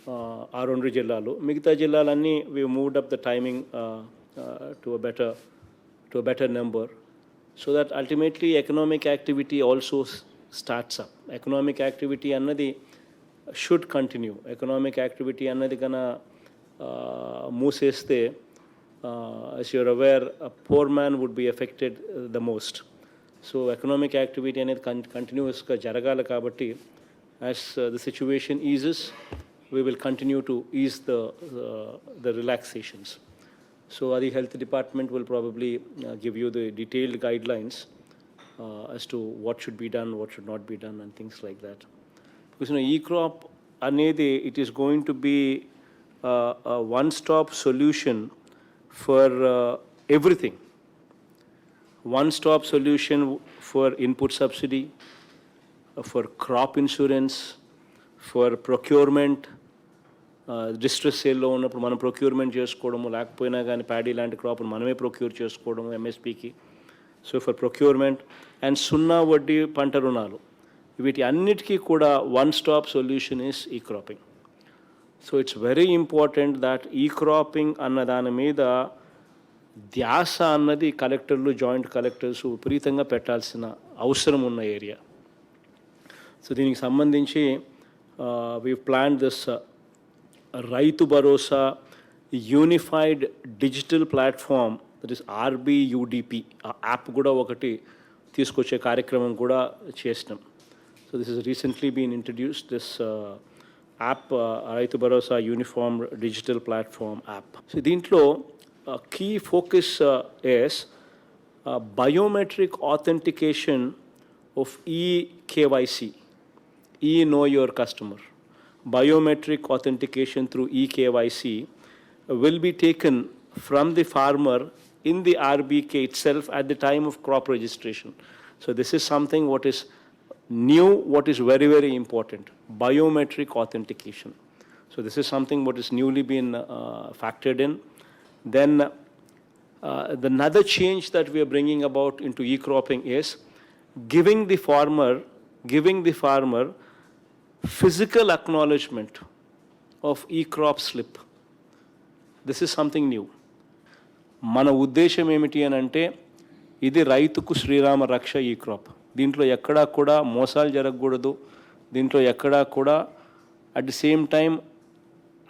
ఆ 2 జిల్లాలు. మిగతా జిల్లాలన్నీ we moved up the timing to a better number. So that ultimately economic activity also starts up. Economic activity అన్నది should continue. Economic activity అన్నది మూసేస్తే, as you're aware, a poor man would be affected the most. So economic activity అనేది కంటిన్యూస్గా జరగాలి కాబట్టి, as the situation eases, we will continue to ease the relaxations. So the health department will probably give you the detailed guidelines as to what should be done, what should not be done, and things like that. Because e-crop anedi, it is going to be a one-stop solution for everything. One-stop solution for input subsidy, for crop insurance, for procurement. Distress సేల్లో ఉన్నప్పుడు మనం procurement చేసుకోవడము, లేకపోయినా కానీ paddy లాంటి క్రాప్ను మనమే procure చేసుకోవడము ఎంఎస్పికి. So for procurement and సున్నా వడ్డీ పంట రుణాలు, వీటి అన్నిటికీ కూడా వన్ స్టాప్ సొల్యూషన్ ఈస్ ఈ cropping. So it's very important that ఈ క్రాపింగ్ అన్న దాని మీద ధ్యాస అన్నది కలెక్టర్లు, జాయింట్ కలెక్టర్స్ విపరీతంగా పెట్టాల్సిన అవసరం ఉన్న ఏరియా. సో దీనికి సంబంధించి we plan this Rythu Bharosa unified digital platform, that is RBUDP. ఆ యాప్ కూడా ఒకటి తీసుకొచ్చే కార్యక్రమం కూడా చేసినాం. So this is recently been introduced, this app, Rythu Bharosa uniform digital platform app. So దీంట్లో key focus is biometric authentication of eKYC, Know Your Customer. Biometric authentication through eKYC will be taken from the farmer in the RBK itself at the time of crop registration. So this is something what is new, what is very, very important, biometric authentication. So this is something what is newly been factored in. Then the another change that we are bringing about into e-cropping is giving the farmer physical acknowledgement of e-crop slip. This is something new. మన ఉద్దేశం ఏమిటి అని అంటే, ఇది రైతుకు శ్రీరామ రక్ష ఈ crop. దీంట్లో ఎక్కడా కూడా మోసాలు జరగకూడదు, దీంట్లో ఎక్కడా కూడా అట్ ది సేమ్ టైం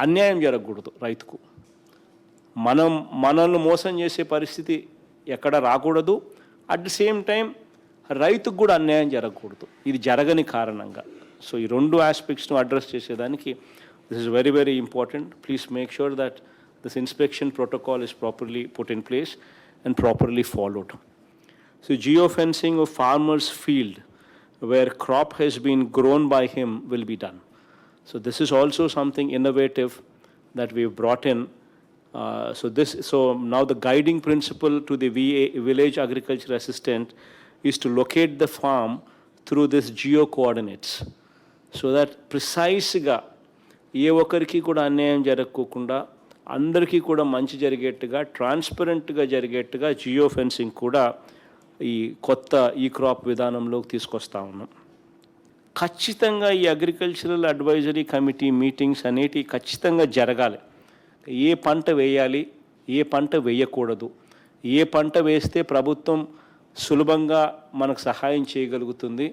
అన్యాయం జరగకూడదు రైతుకు. మనల్ని మోసం చేసే పరిస్థితి ఎక్కడ రాకూడదు, అట్ ది సేమ్ టైం రైతుకు కూడా అన్యాయం జరగకూడదు, ఇది జరగని కారణంగా. సో ఈ రెండు ఆస్పెక్ట్స్ను అడ్రస్ చేసేదానికి this is very, very important. Please make sure that this inspection protocol is properly put in place and properly followed. So geofencing of farmer's field where crop has been grown by him will be done. So this is also something innovative that we've brought in. So now the guiding principle to the village agriculture assistant is to locate the farm through this geo coordinates, so that ప్రిసైజ్గా ఏ ఒక్కరికి కూడా అన్యాయం జరగకుండా అందరికీ కూడా మంచి జరిగేట్టుగా, ట్రాన్స్పరెంట్గా జరిగేట్టుగా geo fencing కూడా ఈ కొత్త ఈ క్రాప్ విధానంలోకి తీసుకొస్తా ఉన్నాం. ఖచ్చితంగా ఈ అగ్రికల్చరల్ అడ్వైజరీ కమిటీ మీటింగ్స్ అనేటివి ఖచ్చితంగా జరగాలి. ఏ పంట వేయాలి, ఏ పంట వేయకూడదు, ఏ పంట వేస్తే ప్రభుత్వం సులభంగా మనకు సహాయం చేయగలుగుతుంది,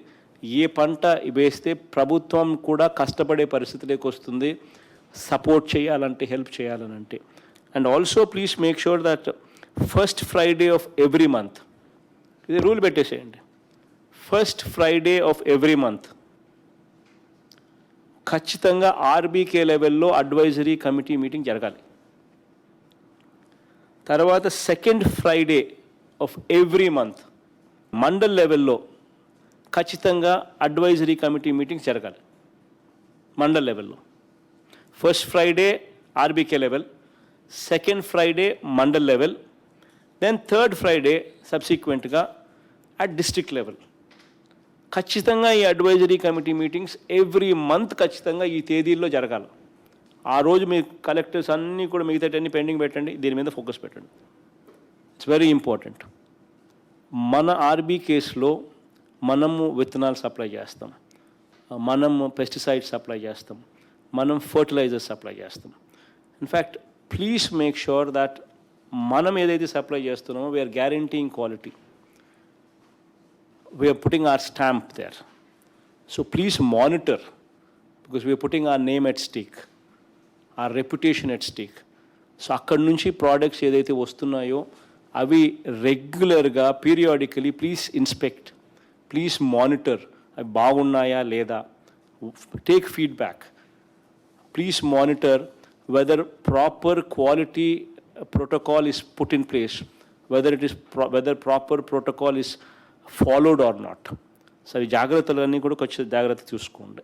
ఏ పంట వేస్తే ప్రభుత్వం కూడా కష్టపడే పరిస్థితిలోకి వస్తుంది సపోర్ట్ చేయాలంటే, హెల్ప్ చేయాలనంటే. And also please make sure that first Friday of every month, ఇది రూల్ పెట్టేసేయండి, first Friday of every month ఖచ్చితంగా ఆర్బీకే లెవెల్లో అడ్వైజరీ కమిటీ మీటింగ్ జరగాలి. తర్వాత second Friday of every month mandal లెవెల్లో ఖచ్చితంగా అడ్వైజరీ కమిటీ మీటింగ్స్ జరగాలి మండల్ లెవెల్లో. First Friday RBK level, second Friday mandal level, then third Friday సబ్సిక్వెంట్గా అట్ డిస్ట్రిక్ట్ లెవెల్. ఖచ్చితంగా ఈ advisory committee meetings every month ఖచ్చితంగా ఈ తేదీల్లో జరగాలి. ఆ రోజు మీ కలెక్టర్స్ అన్నీ కూడా మిగతాటన్నీ పెండింగ్ పెట్టండి, దీని మీద ఫోకస్ పెట్టండి. It's very important. మన ఆర్బీ కేసులో మనము విత్తనాలు సప్లై చేస్తాం, మనము పెస్టిసైడ్స్ సప్లై చేస్తాం, మనం ఫర్టిలైజర్స్ సప్లై చేస్తాం. In fact please make sure that మనం ఏదైతే సప్లై చేస్తున్నామో we're guaranteeing quality, we're putting our stamp there. So please monitor, because we're putting our name at stake, our reputation at stake. So అక్కడి నుంచి products ఏదైతే వస్తున్నాయో అవి రెగ్యులర్గా periodically please inspect, please monitor, అవి బాగున్నాయా లేదా, take feedback. Please monitor whether proper quality protocol is put in place, whether proper protocol is followed or not. So ఈ జాగ్రత్తలన్నీ కూడా కొంచెం జాగ్రత్త చూసుకోండి.